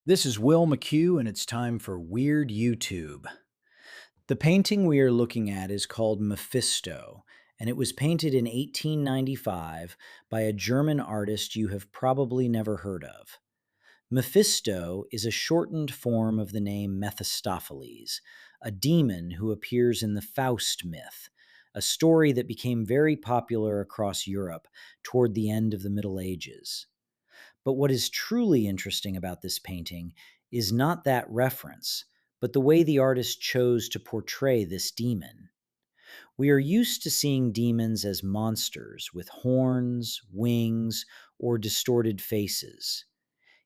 This is Will McCue, and it's time for Weird YouTube. The painting we are looking at is called Mephisto, and it was painted in 1895 by a German artist you have probably never heard of. Mephisto is a shortened form of the name Mephistopheles, a demon who appears in the Faust myth, a story that became very popular across Europe toward the end of the Middle Ages. But what is truly interesting about this painting is not that reference, but the way the artist chose to portray this demon. We are used to seeing demons as monsters with horns, wings, or distorted faces.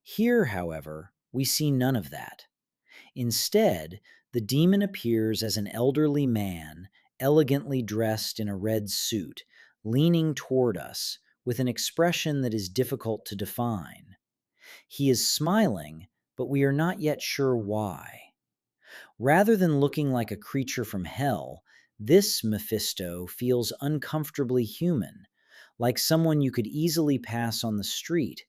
Here, however, we see none of that. Instead, the demon appears as an elderly man, elegantly dressed in a red suit, leaning toward us with an expression that is difficult to define. He is smiling, but we are not yet sure why. Rather than looking like a creature from hell, this Mephisto feels uncomfortably human, like someone you could easily pass on the street,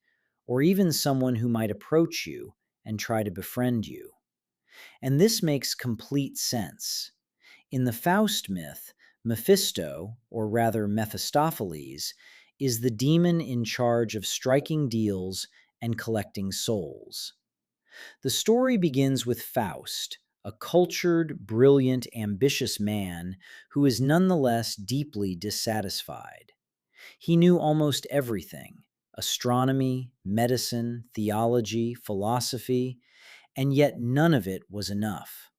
or even someone who might approach you and try to befriend you. And this makes complete sense. In the Faust myth, Mephisto, or rather Mephistopheles, is the demon in charge of striking deals and collecting souls. The story begins with Faust, a cultured, brilliant, ambitious man who is nonetheless deeply dissatisfied. He knew almost everything: astronomy, medicine, theology, philosophy, and yet none of it was enough.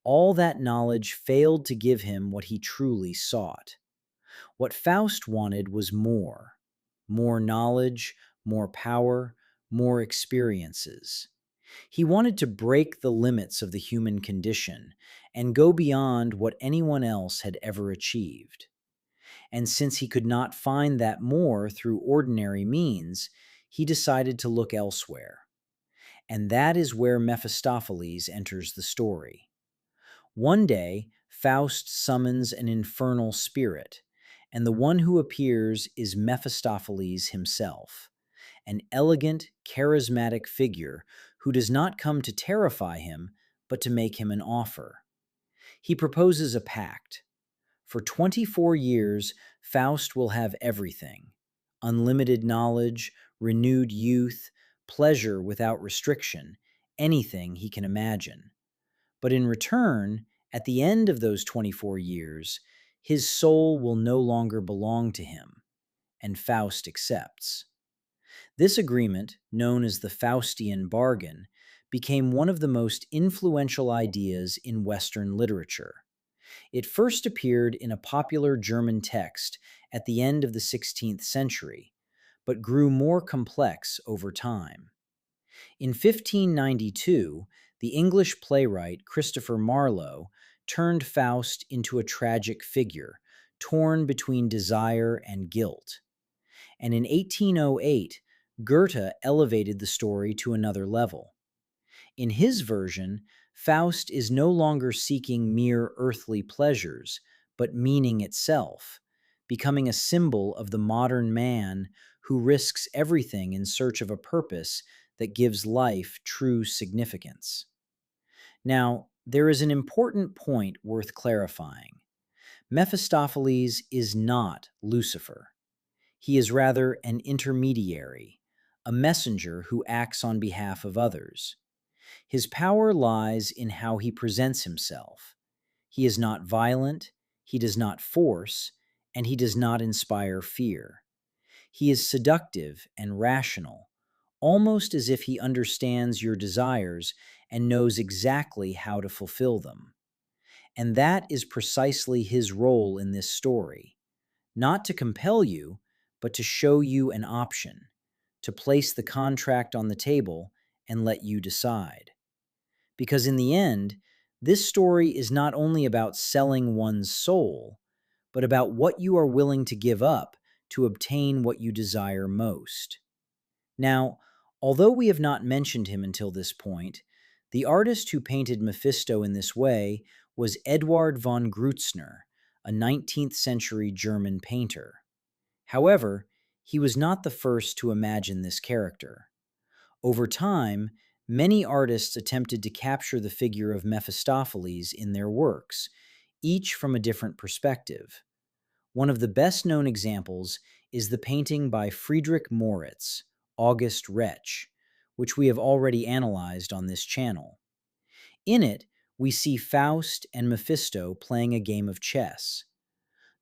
All that knowledge failed to give him what he truly sought. What Faust wanted was more knowledge, more power, more experiences. He wanted to break the limits of the human condition and go beyond what anyone else had ever achieved. And since he could not find that more through ordinary means, he decided to look elsewhere. And that is where Mephistopheles enters the story. One day, Faust summons an infernal spirit, and the one who appears is Mephistopheles himself, an elegant, charismatic figure who does not come to terrify him, but to make him an offer. He proposes a pact. For 24 years, Faust will have everything: unlimited knowledge, renewed youth, pleasure without restriction, anything he can imagine. But in return, at the end of those 24 years, his soul will no longer belong to him, and Faust accepts. This agreement, known as the Faustian bargain, became one of the most influential ideas in Western literature. It first appeared in a popular German text at the end of the 16th century, but grew more complex over time. In 1592, the English playwright Christopher Marlowe turned Faust into a tragic figure, torn between desire and guilt. And in 1808, Goethe elevated the story to another level. In his version, Faust is no longer seeking mere earthly pleasures, but meaning itself, becoming a symbol of the modern man who risks everything in search of a purpose that gives life true significance. Now, there is an important point worth clarifying. Mephistopheles is not Lucifer. He is rather an intermediary, a messenger who acts on behalf of others. His power lies in how he presents himself. He is not violent, he does not force, and he does not inspire fear. He is seductive and rational, almost as if he understands your desires and knows exactly how to fulfill them. And that is precisely his role in this story: not to compel you, but to show you an option, to place the contract on the table and let you decide. Because in the end, this story is not only about selling one's soul, but about what you are willing to give up to obtain what you desire most. Now, although we have not mentioned him until this point, the artist who painted Mephisto in this way was Eduard von Grützner, a 19th century German painter. However, he was not the first to imagine this character. Over time, Many artists attempted to capture the figure of Mephistopheles in their works, each from a different perspective. One of the best known examples is the painting by Friedrich Moritz, August Wretch, which we have already analyzed on this channel. In it, we see Faust and Mephisto playing a game of chess.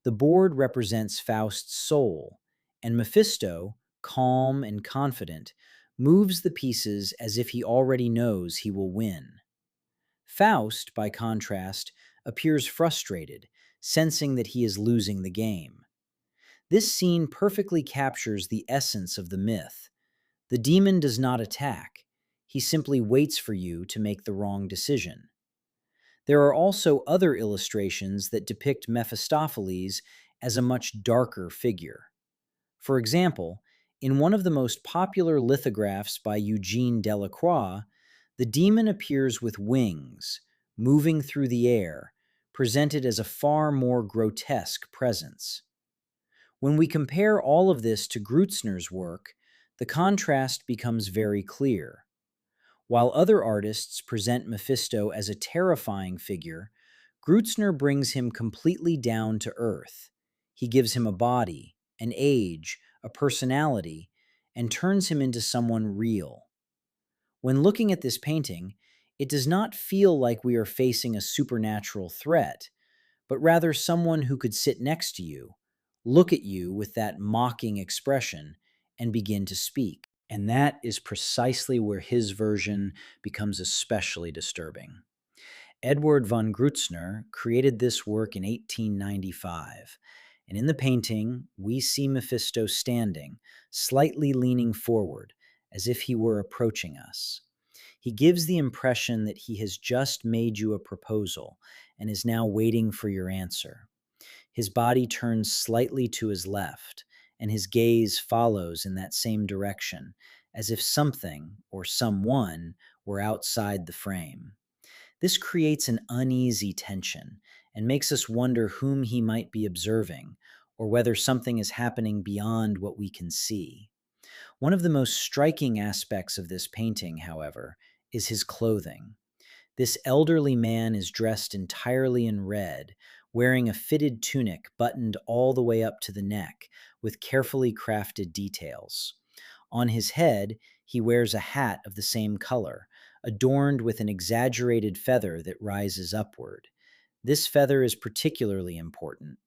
The board represents Faust's soul, and Mephisto, calm and confident, moves the pieces as if he already knows he will win. Faust, by contrast, appears frustrated, sensing that he is losing the game. This scene perfectly captures the essence of the myth. The demon does not attack. He simply waits for you to make the wrong decision. There are also other illustrations that depict Mephistopheles as a much darker figure. For example, in one of the most popular lithographs by Eugene Delacroix, the demon appears with wings, moving through the air, presented as a far more grotesque presence. When we compare all of this to Grützner's work, the contrast becomes very clear. While other artists present Mephisto as a terrifying figure, Grützner brings him completely down to earth. He gives him a body, an age, a personality, and turns him into someone real. When looking at this painting, it does not feel like we are facing a supernatural threat, but rather someone who could sit next to you, look at you with that mocking expression, and begin to speak. And that is precisely where his version becomes especially disturbing. Eduard von Grützner created this work in 1895, and in the painting, we see Mephisto standing, slightly leaning forward, as if he were approaching us. He gives the impression that he has just made you a proposal and is now waiting for your answer. His body turns slightly to his left, and his gaze follows in that same direction, as if something or someone were outside the frame. This creates an uneasy tension and makes us wonder whom he might be observing, or whether something is happening beyond what we can see. One of the most striking aspects of this painting, however, is his clothing. This elderly man is dressed entirely in red, wearing a fitted tunic buttoned all the way up to the neck with carefully crafted details. On his head, he wears a hat of the same color, adorned with an exaggerated feather that rises upward. This feather is particularly important.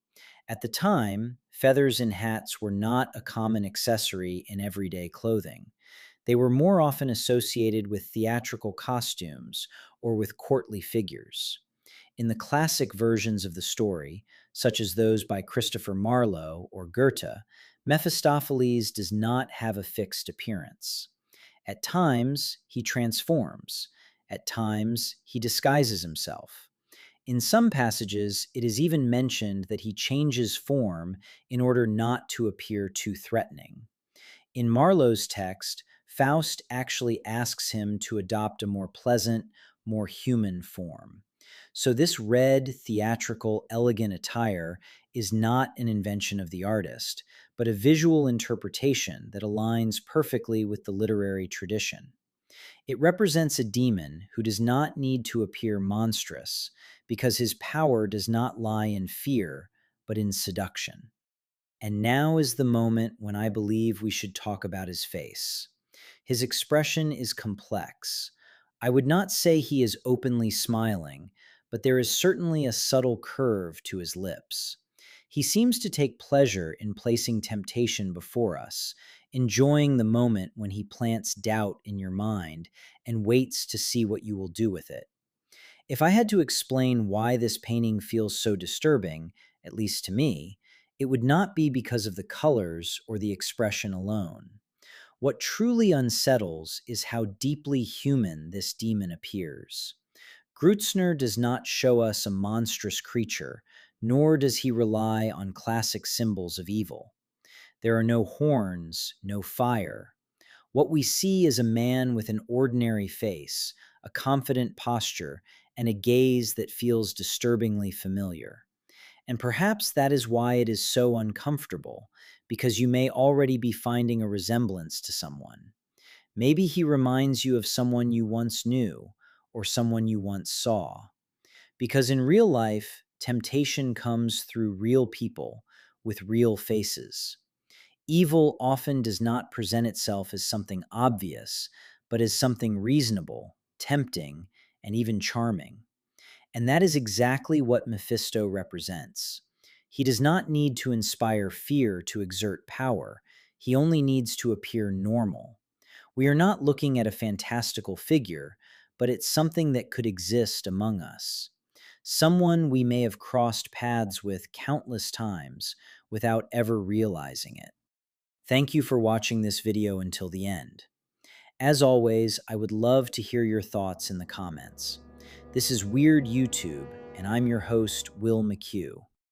At the time, feathers in hats were not a common accessory in everyday clothing. They were more often associated with theatrical costumes or with courtly figures. In the classic versions of the story, such as those by Christopher Marlowe or Goethe, Mephistopheles does not have a fixed appearance. At times, he transforms. At times, he disguises himself. In some passages, it is even mentioned that he changes form in order not to appear too threatening. In Marlowe's text, Faust actually asks him to adopt a more pleasant, more human form. So this red, theatrical, elegant attire is not an invention of the artist, but a visual interpretation that aligns perfectly with the literary tradition. It represents a demon who does not need to appear monstrous, because his power does not lie in fear, but in seduction. And now is the moment when I believe we should talk about his face. His expression is complex. I would not say he is openly smiling, but there is certainly a subtle curve to his lips. He seems to take pleasure in placing temptation before us, enjoying the moment when he plants doubt in your mind and waits to see what you will do with it. If I had to explain why this painting feels so disturbing, at least to me, it would not be because of the colors or the expression alone. What truly unsettles is how deeply human this demon appears. Grützner does not show us a monstrous creature, nor does he rely on classic symbols of evil. There are no horns, no fire. What we see is a man with an ordinary face, a confident posture, and a gaze that feels disturbingly familiar. And perhaps that is why it is so uncomfortable, because you may already be finding a resemblance to someone. Maybe he reminds you of someone you once knew or someone you once saw. Because in real life, temptation comes through real people with real faces. Evil often does not present itself as something obvious, but as something reasonable, tempting, and even charming. And that is exactly what Mephisto represents. He does not need to inspire fear to exert power. He only needs to appear normal. We are not looking at a fantastical figure, but it's something that could exist among us. Someone we may have crossed paths with countless times without ever realizing it. Thank you for watching this video until the end. As always, I would love to hear your thoughts in the comments. This is Weird YouTube, and I'm your host, Will McCue.